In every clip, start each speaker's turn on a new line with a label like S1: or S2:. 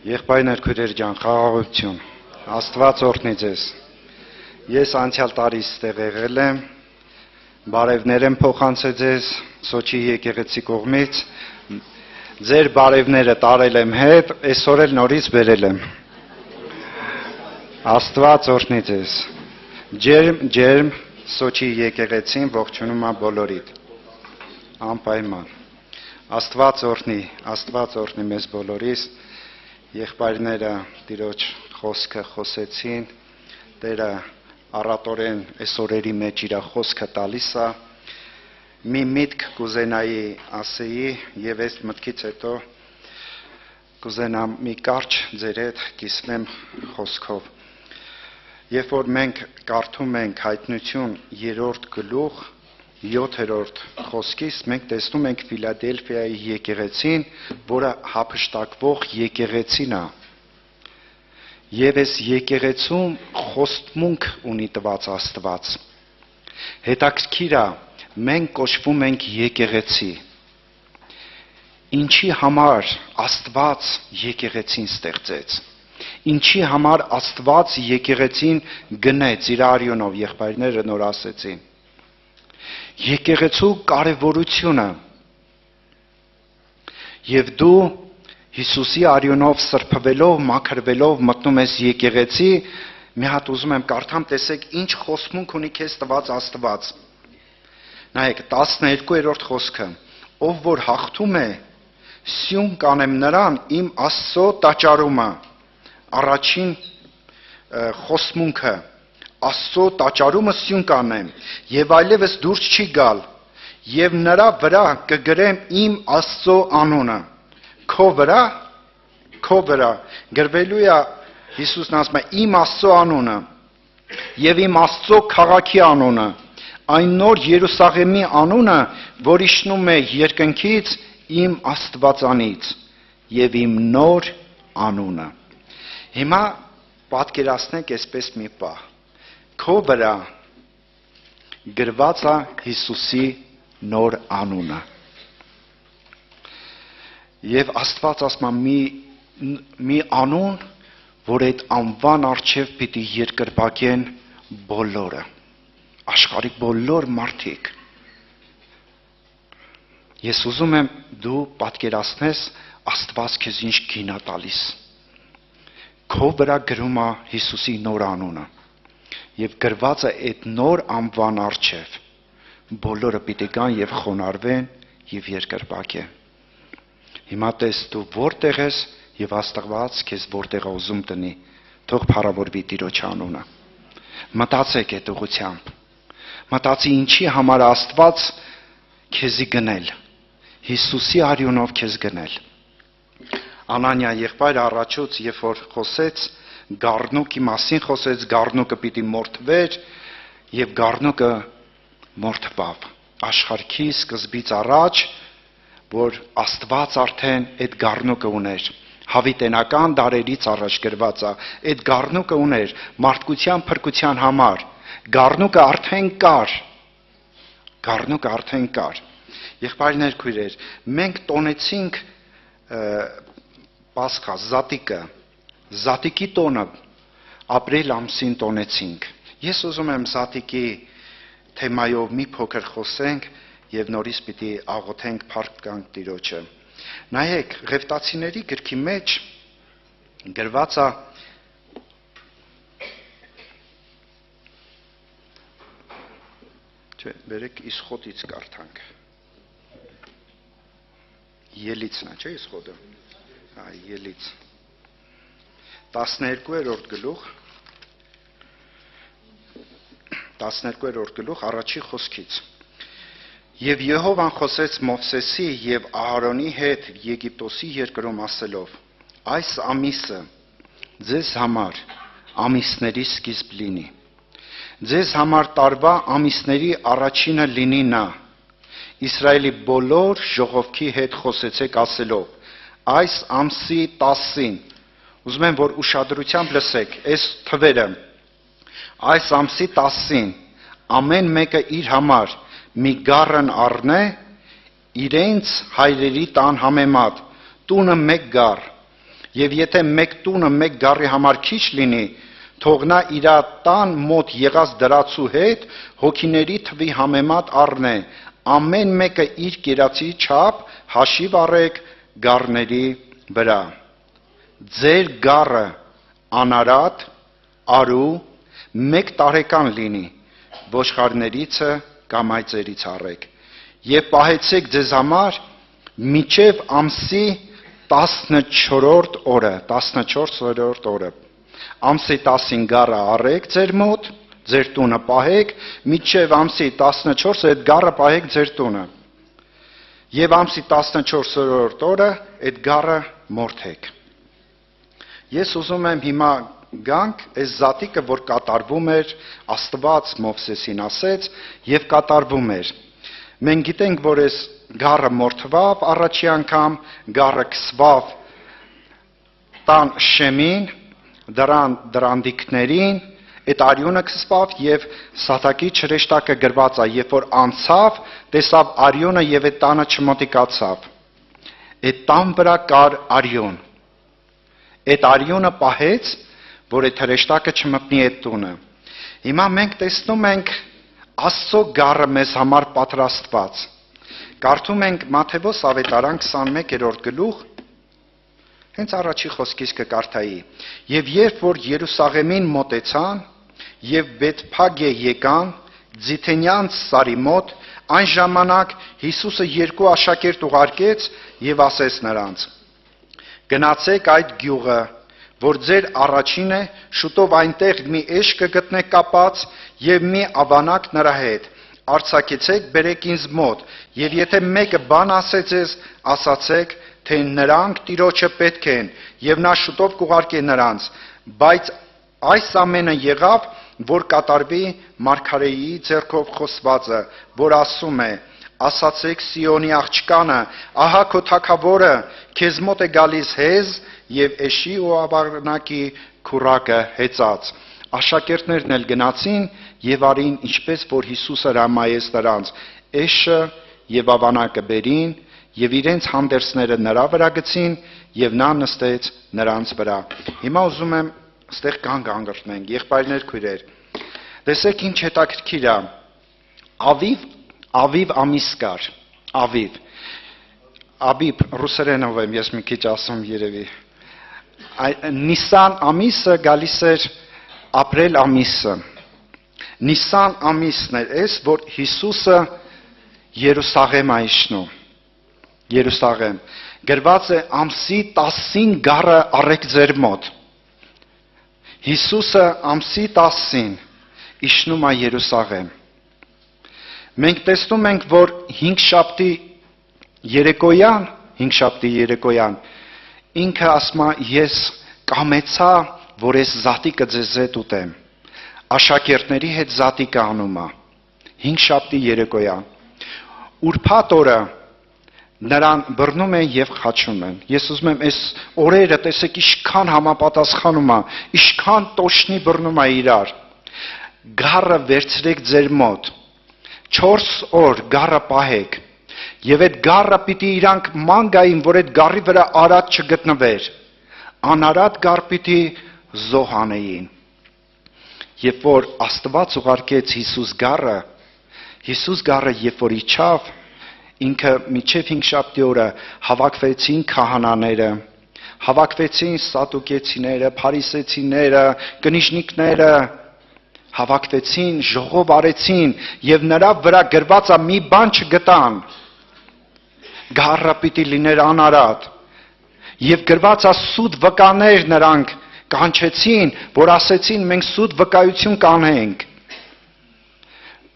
S1: Եղբայրներ քույրեր ջան, խաղաղություն, Աստված օրհնի ձեզ։ Ես անցյալ տարի ստեղ եղել եմ, բարևներ եմ փոխանցել ձեզ Սոչի եկեղեցի կողմից, ձեր բարևները տարել եմ հետ, այսօր էլ նորից բերել եմ։ Աստված օրհնի ձեզ։ Ջերմ Սոչի եկեղեցին ողջունում է բոլորիդ։ Անպայման։ Աստված օրհնի մեզ բոլորիս։ Եղբայրները Տիրոջ խոսքը խոսեցին, Տերը առատորեն այս օրերի մեջ իր խոսքը տալիս է, մի միտք կուզենայի ասեի եւ այս մտքից հետո կուզենամ մի կարճ ձեր հետ կիսվեմ խոսքով։ Երբ որ մենք կարդում ենք Հայտնություն 3-րդ գլուխ 7-րդ խոսքից մենք տեսնում ենք Ֆիլադելֆիայի եկեղեցին, որը հափշտակվող եկեղեցին է։ Եվ այս եկեղեցում խոստմունք ունի տված Աստված։ Հետաքրքիր է, մենք կոչվում ենք եկեղեցի։ Ինչի համար Աստված եկեղեցին ստեղծեց։ Ինչի համար Աստված եկեղեցին գնեց իր արյունով, եղբայրները նոր ասեցին։ Եկեղեցու կարևորությունը եւ դու Հիսուսի արյունով սրբվելով, մաքրվելով մտնում ես եկեղեցի, մի հատ ուզում եմ կարդամ, տեսեք ինչ խոստմունք ունի քեզ տված Աստված։ Նայեք 12-րդ խոսքը. Ով որ հաղթում է, սյուն կանեմ նրան իմ Աստծո տաճարումը։ Առաջին խոստմունքը Աստծո տաճարումը սյուն կանեմ, եւ այլևս դուրս չի գալ, եւ նրա վրա կգրեմ իմ Աստծո անունը։ Քո վրա գրվելու է Հիսուսն ասում է իմ Աստծո անունը եւ իմ Աստծո քաղաքի անունը, այն նոր Երուսաղեմի անունը, որ իջնում է երկնքից իմ Աստվածանից եւ իմ նոր անունը։ Հիմա պատկերացնեք այսպես մի բան։ Քո վրա գրված է Հիսուսի նոր անունը։ Եվ Աստված ասում է մի անուն, որ այդ անվան առջև պիտի երկրպագեն բոլորը, աշխարհի բոլոր մարդիկ։ Ես ուզում եմ դու պատկերացնես Աստված քեզ ինչ գին է տալիս։ Քո վրա գրում է Հիսուսի նոր անունը։ Եվ գրված է այդ նոր անվան առջև, բոլորը պիտի գան եւ խոնարհվեն եւ երկրպագեն։ Հիմա տես դու որտեղ ես եւ Աստված քեզ որտեղ է ուզում տնի, թող փառավորվի Տիրոջ անունը։ Մտածեք այդ ուղությամբ։ Մտածի ինչի համար Աստված քեզի գնել, Հիսուսի արյունով քեզ գնել։ Անանիա եղբայրը առաջուց, երբ որ խոսեց, Գառնուկի մասին խոսեց, գառնուկը պիտի մորթվեր եւ գառնուկը մորթվավ։ Աշխարհի սկզբից առաջ, որ Աստված արդեն այդ գառնուկը ուներ, հավիտենական դարերից առաջ գրված է, այդ գառնուկը ուներ մարդկության փրկության համար։ Գառնուկը արդեն կար։ Եղբայրներ քույրեր, մենք տոնեցինք Պասխա, Զատիկի տոնը ապրիլ ամսին տոնեցինք։ Ես ուզում եմ Զատիկի թեմայով մի փոքր խոսենք եւ նորից պիտի աղոթենք փառք տանք Տիրոջը։ Նայեք, Ղևտացիների գրքի մեջ գրված է բերեք Իսխոդից կարդանք։ Ելիցն է, չէ՞ Իսխոդը։ Ելից 12-րդ գլուխ առաջի խոսքից։ Եվ Եհովան խոսեց Մովսեսի եւ Ահարոնի հետ Եգիպտոսի երկրում ասելով. Այս ամիսը ձեզ համար ամիսների սկիզբ լինի։ Ձեզ համար տարվա ամիսների առաջինը լինի նա։ Իսրայելի բոլոր ժողովքի հետ խոսեցեք ասելով. Այս ամսի 10-ին Ուզում եմ, որ ուշադրությամբ լսեք, այս թվերը, այս ամսի 10-ին ամեն մեկը իր համար մի գառն առնե, իրենց հայրերի տան համեմատ, տունը մեկ գառ, Եվ եթե մեկ տունը մեկ գառի համար քիչ լինի, թող նա իր տան մոտ եղած դրացու հետ հոգիների թվի համեմատ առնե, ամեն մեկը իր կերածի չափ հաշիվ առեք գառների վրա։ Ձեր գառը անարատ, արու, 1 տարեկան լինի, ոչխարներիցը կամ այծերից առեք, եւ պահեցեք ձեզ համար մինչև ամսի 14-րդ օրը, ամսի 10-ին գառը առեք ձեր մոտ, ձեր տունը պահեք, մինչև ամսի 14-ը այդ գառը պահեք ձեր տունը, եւ ամսի 14-րդ օրը այդ գառը մորթեք։ Ես ուզում եմ հիմա գանք այս զատիկը, որ կատարվում էր, Աստված Մովսեսին ասեց եւ կատարվում էր։ Մենք գիտենք, որ այս գառը մորթվավ առաջի անգամ, գառը քսվավ տան շեմին, դրանդիկներին, այդ արյունը քսվավ եւ սատակի չրեշտակը գրված է, երբ որ անցավ, տեսավ արյունը եւ այդ տանը չմոտիկացավ։ Այդ տան վրա կար արյուն։ Այդ արյունը պահեց, որ այդ հրեշտակը չմտնի այդ տունը։ Հիմա մենք տեսնում ենք Աստծո գառը մեզ համար պատրաստված։ Կարդում ենք Մատթեոս ավետարան 21-րդ գլուխ, հենց առաջի խոսքից կկարդայի։ Եվ երբ որ Երուսաղեմին մոտեցան եւ Բեթփագե եկան, Ձիթենյան սարի մոտ, այն ժամանակ Հիսուսը 2 աշակերտ ուղարկեց եւ ասեց նրանց. Գնացեք այդ գյուղը, որ ձեր առաջին է, շուտով այնտեղ մի էշ կգտնեք կապած եւ մի ավանակ նրա հետ, արձակեցեք, բերեք ինձ մոտ, եւ եթե մեկը բան ասե ձեզ, ասացեք, թե նրանք Տիրոջը պետք են, եւ նա շուտով կուղարկե նրանց, բայց այս ամենը եղավ, որ կատարվի Մարգարեի ձեռքով խոսվածը, որ ասում է. ասացեք Սիոնի աղջկանը, ահա քո թագավորը քեզ մոտ է գալիս հեզ եւ էշի ու ավանակի քուրակը հեծած։ Աշակերտներն էլ գնացին եւ արին ինչպես որ Հիսուսը հրամայեց նրանց, էշը եւ ավանակը բերին եւ իրենց հանդերձները նրա վրա գցին եւ նա նստեց նրանց վրա։ Հիմա ուզում եմ այստեղ կանգ անգրտնենք, եղբայրներ, քույրեր։ Տեսեք ինչ հետաքրքիր է։ Ավիվ ամիս կար, Ավիվ ռուսերենով եմ ես մի քիչ ասում երևի։ Նիսան ամիսը գալիս էր ապրիլ ամիսը։ Նիսան ամիսն էր այս, որ Հիսուսը Երուսաղեմ է իջնում։ Երուսաղեմ։ Գրված է ամսի 10-ին գառը առեք ձեր մոտ։ Հիսուսը ամսի 10-ին իջնում է Երուսաղեմ։ Մենք տեսնում ենք, որ 5 շաբթի երեկոյան ինքը ասում է ես կամեցա, որ ես զատիկը ձեզ հետ ուտեմ։ Աշակերտների հետ զատիկը անում է 5 շաբթի երեկոյան։ Ուրբաթ օրը նրան բռնում են եւ խաչում են։ Ես ուզում եմ այս օրերը տեսեք ինչքան համապատասխանում է, ինչքան տոշնի բռնում է իրար։ Գառը վերցրեք ձեր մոտ 4 օր գառը պահեք եւ այդ գառը պիտի իրանք ման գային, որ այդ գառի վրա արատ չգտնվեր, անարատ գառ պիտի զոհանեին։ Երբ որ Աստված ուղարկեց Հիսուս գառը երբ որ իջավ, ինքը միջև 5 շաբթի օրը հավաքվեցին քահանաները, հավաքվեցին սադուկեցիները, փարիսեցիները, կնիժնիկները, հավաքվեցին, ժողով արեցին եւ նրա վրա գրված է մի բան չգտան։ Գառը պիտի լիներ անարատ։ Եվ գրված է սուտ վկաներ նրանք կանչեցին, որ ասեցին մենք սուտ վկայություն կանենք։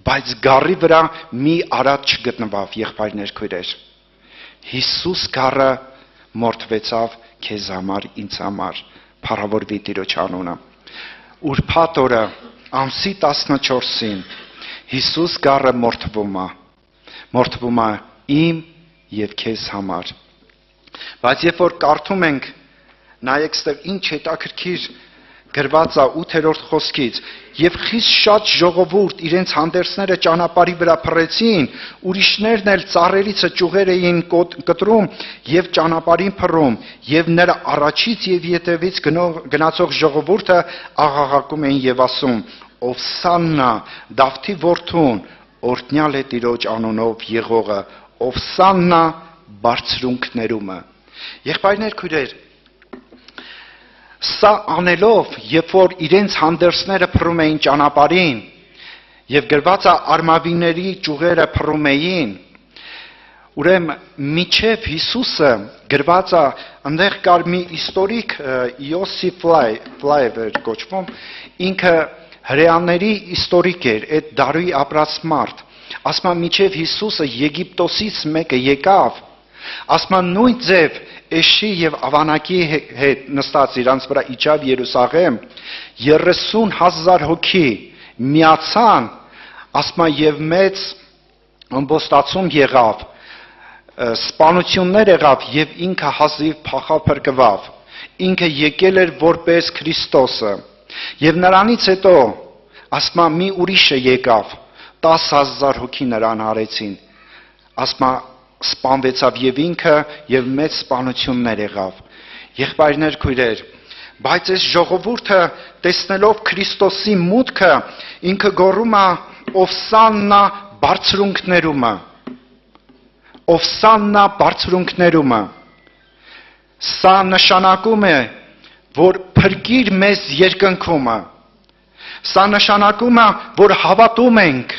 S1: Բայց գառի վրա մի արատ չգտնվավ, եղբայրներ, քույրեր։ Հիսուս գառը մորթվեցավ քեզ համար, ինձ համար, փառավորվի Տիրոջ անունը։ Ուրբաթ օրը ամսի 14-ին Հիսուս գառը մորթվում է իմ եւ քեզ համար։ Բայց երբ որ կարդում ենք, նայեք ստեղ ինչ հետաքրքիր գրված է 8-րդ խոսքից. «Եվ խիստ շատ ժողովուրդ իրենց հանդերձները ճանապարհի վրա փռեցին, ուրիշներն էլ ծառերիցը ճյուղեր էին կտրում եւ ճանապարհին փռում, եւ նրա առաջից եւ ետևից գնացող ժողովուրդը աղաղակում էին եւ ասում. Օվսաննա, Դավթի որդուն, օրհնյալ է Տիրոջ անունով եղողը, Օվսաննա բարձրունքներումը»։ Եղբայրներ, քույրեր, սա անելով, երբ որ իրենց հանդերձները փռում էին ճանապարհին, եւ գրված է արմավիների ճյուղերը փռում էին, ուրեմն միջև Հիսուսը գրված է, այնտեղ կար մի իստորիկ Յոսիֆ Ֆլայվեր կոչվում, ինքը հրեաների իստորիկ էր, այդ դարի ապրած մարդ, ասма միջև Հիսուսը Եգիպտոսից մեկը եկավ, ասма նույն ձև Էշի եւ Ավանակի հետ նստած իրանց վրա իջավ Երուսաղեմ, 30,000 հոգի միացան, ասма եւ մեծ ամբոստացում եղավ, սպանություններ եղավ եւ ինքը հազիվ փախավ փրկվավ, ինքը եկել էր որպես Քրիստոսը եւ նրանից հետո ասма մի ուրիշը եկավ, 10,000 հոգի նրան արեցին, ասма սպանվեցավ եւ ինքը եւ մեծ սպանություններ եղավ։ Եղբայրներ, քույրեր, բայց այս ժողովուրդը տեսնելով Քրիստոսի մուտքը, ինքը գոռում է Օվսաննա բարձրունքներումը, Օվսաննա բարձրունքներումը։ Սա նշանակում է, որ փրկիր մեզ երկնքումը։ Սա նշանակում է, որ հավատում ենք,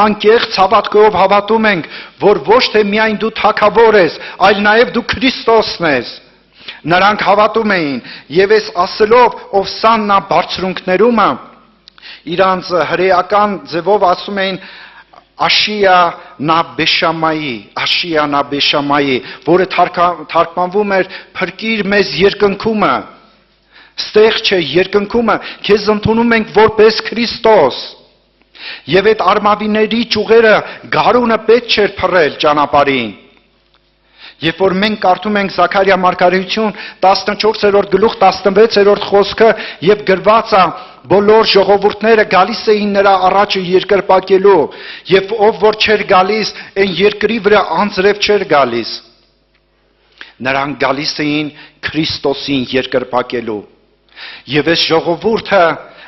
S1: անկեղծ հավատքով հավատում ենք, որ ոչ թե միայն դու թագավոր ես, այլ նաև դու Քրիստոսն ես։ Նրանք հավատում էին եւ այս ասելով Օվսաննա բարձրունքներումը իրանց հրեական ձևով ասում էին Աշիա նա Բեշամայի, որը թարգմանվում էր փրկիր մեզ երկնքումը։ Ստեղ չէ երկնքումը, քեզ ընդունում ենք որպես Քրիստոս։ Եվ այդ արմավիների ճյուղերը գարունը պետք չէր փռել ճանապարհին։ Երբ որ մենք կարդում ենք Զաքարիա մարգարեություն 14-րդ գլուխ 16-րդ խոսքը եւ գրված է բոլոր ժողովուրդները գալիս էին նրա առաջը երկրպագելու եւ ով որ չէր գալիս այն երկրի վրա անձրև չէր գալիս։ Նրանք գալիս էին Քրիստոսին երկրպագելու եւ այս ժողովուրդը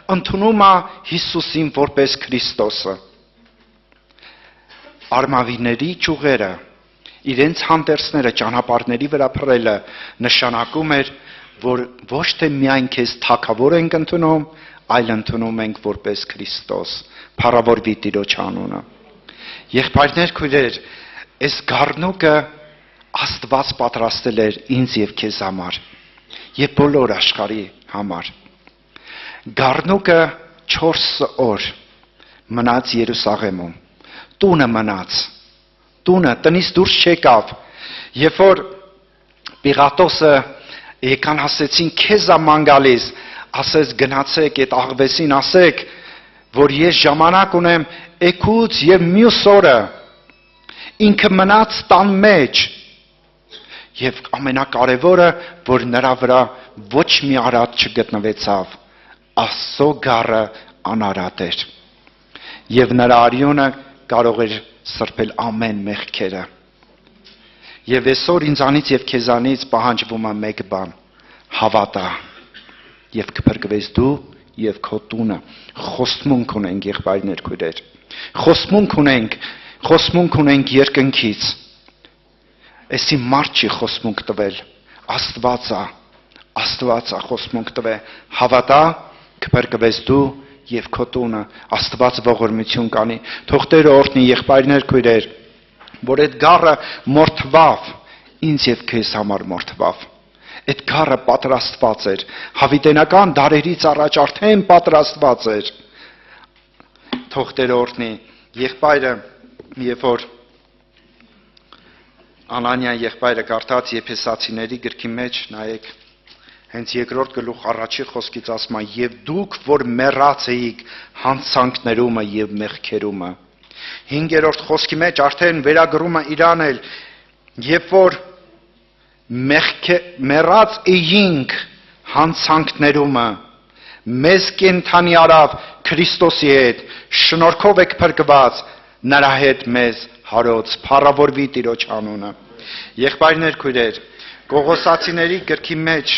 S1: ընդունում է Հիսուսին որպես Քրիստոսը։ Արմավիների ճյուղերը, իրենց հանդերձները ճանապարհների վրա փռելը նշանակում էր, որ ոչ թե միայն քեզ թագավոր ենք ընդունում, այլ ընդունում ենք որպես Քրիստոս։ Փառավորվի Տիրոջ անունը։ Եղբայրներ, քույրեր, այս գառնուկը Աստված պատրաստել էր ինձ եւ քեզ համար եւ բոլոր աշխարհի համար։ Գառնուկը 4 օր մնաց Երուսաղեմում, տունը մնաց, տնից դուրս չեկավ, երբ որ Պիղատոսը եկան ասեցին քեզ է ման գալիս, ասեց գնացեք այդ աղվեսին ասեք, որ ես ժամանակ ունեմ էգուց եւ մյուս օրը, ինքը մնաց տան մեջ, եւ ամենակարևորը, որ նրա վրա ոչ մի արատ չգտնվեցավ, Աստծո գառը անարատ էր եւ նրա արյունը կարող էր սրբել ամեն մեղքերը։ Եվ այսօր ինձանից եւ քեզանից պահանջվում է մեկ բան՝ հավատա եւ կփրկվես դու եւ քո տունը։ Խոստմունք ունենք, եղբայրներ, քույրեր։ Խոստմունք ունենք երկնքից։ Էսի մարդ չի խոստմունք տվել, Աստված է խոստմունք տվել։ Հավատա, կփրկվես դու եւ քո տունը, Աստված ողորմություն կանի։ Թող Տերը օրհնի, եղբայրներ, քույրեր, որ այդ գառը մորթվավ, ինձ եւ քեզ համար մորթվավ։ Այդ գառը պատրաստված էր, հավիտենական դարերից առաջ արդեն պատրաստված էր։ Թող Տերը օրհնի, եղբայրը, երբ որ Անանիան եղբայրը կարդաց Եփեսացիների գրքի մեջ, նայեք, հենց երկրորդ գլուխ առաջի խոսքից ասում է եւ դուք որ մեռած էիք հանցանքներումը եւ մեղքերումը։ 5-րդ խոսքի մեջ արդեն վերագրումը իրան էլ երբ որ մեռած էինք հանցանքներումը մեզ կենթանի արավ Քրիստոսի հետ, շնորհքով եք փրկված, նրա հետ մեզ հարոց, փառավորվի Տիրոջ անունը։ Եղբայրներ, քույրեր, Կողոսացիների գրքի մեջ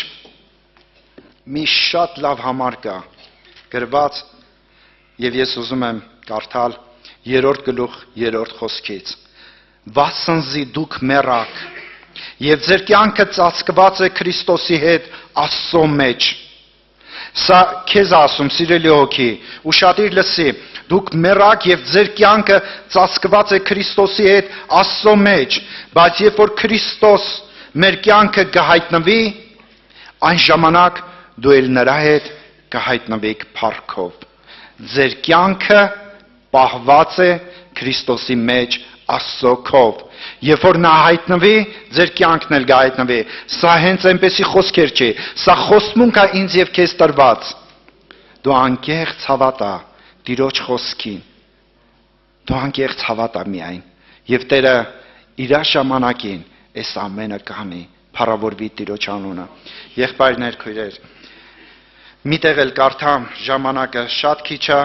S1: մի շատ լավ համար կա, գրված, եւ ես ուզում եմ կարդալ 3-րդ գլուխ 3-րդ խոսքից։ Վասնզի դուք մեռաք, եւ ձեր կյանքը ծածկված է Քրիստոսի հետ Աստծո մեջ։ Սա քեզ ասում, սիրելի հոգի, ուշադիր լսի, դուք մեռաք եւ ձեր կյանքը ծածկված է Քրիստոսի հետ Աստծո մեջ, բայց երբ որ Քրիստոս մեր կյանքը կհայտնվի, այն ժամանակ դու էլ նրա հետ կհայտնվեք փառքով։ Ձեր կյանքը պահված է Քրիստոսի մեջ Աստծո քով։ Երբ որ նա հայտնվի, ձեր կյանքն էլ կհայտնվի։ Սա հենց այնպեսի խոսքեր չի, սա խոստմունք է ինձ եւ քեզ տրված։ Դու անկեղծ հավատա Տիրոջ խոսքին։ Դու անկեղծ հավատա միայն, եւ Տերը իր ժամանակին այս ամենը կանի, փառավորվի Տիրոջ անունը։ Եղբայրներ, քույրեր, միտեղ էլ կարդամ, ժամանակը շատ քիչ է,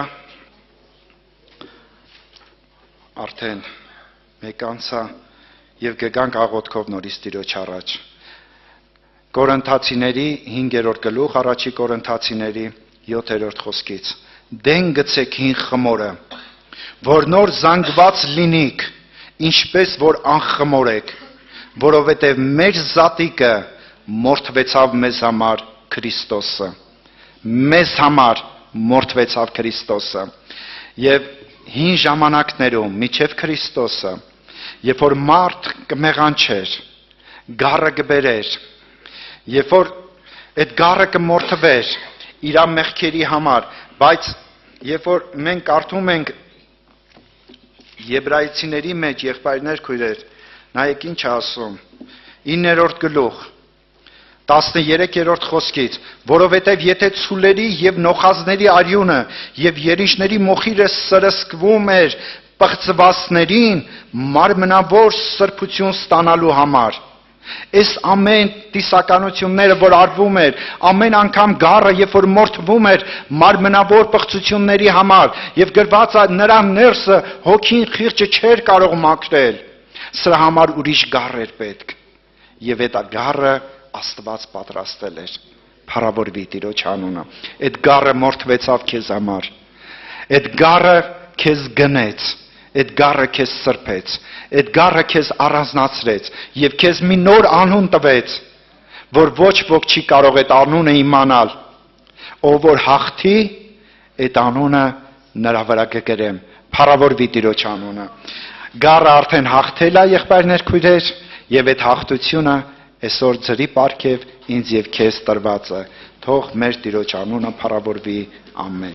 S1: արդեն մեկ անցա եւ կգանք աղոթքով նորից Տիրոջ առաջ։ Կորինթացիների 5-րդ գլուխ, առաջի Կորինթացիների 7-րդ խոսքից։ Դեն գցեք հին խմորը, որ նոր զանգված լինիք, ինչպես որ անխմոր եք, որովհետև մեր զատիկը մորթվեցավ մեզ համար Քրիստոսը։ Մեզ համար մորթվեցավ Քրիստոսը։ Եվ հին ժամանակներում միջև Քրիստոսը, երբ որ մարդ կմեղանչեր, գառը կբերեր, երբ որ այդ գառը կմորթվեր իր մեղքերի համար, բայց երբ որ մենք կարդում ենք Եբրայեցիների մեջ, եղբայրներ, քույրեր, նայեք ինչ ասում, 9-րդ գլուխ 13-րդ խոսքից, որովհետև եթե ցուլերի եւ նոխազների արյունը եւ երիշների մոխիրը սրսկվում էր պղծվածներին մարմնավոր սրբություն ստանալու համար, այս ամեն տիսականությունները, որ արվում էր, ամեն անգամ գառը, երբ որ մորթվում էր մարմնավոր պղծությունների համար, եւ գրված է նրա ներսը հոգին խիղճը չէր կարող մաքրել, սրա համար ուրիշ գառ էր պետք, եւ այդ գառը Աստված պատրաստել էր, փառավորվի Տիրոջ անունը։ Այդ գառը մորթվեցավ քեզ համար, այդ գառը քեզ գնեց, այդ գառը քեզ սրբեց, այդ գառը քեզ առանձնացրեց եւ քեզ մի նոր անուն տվեց, որ ոչ ոք չի կարող այդ անունը իմանալ, ով որ հաղթի, այդ անունը նրա վրա կգրեմ, փառավորվի Տիրոջ անունը։ Գառը արդեն հաղթել է, եղբայրներ, քույրեր, եւ այդ հաղթությունը այսօր ձրի պարգև ինձ եւ քեզ տրված է, թող մեր Տիրոջ անունը փառավորվի, ամեն։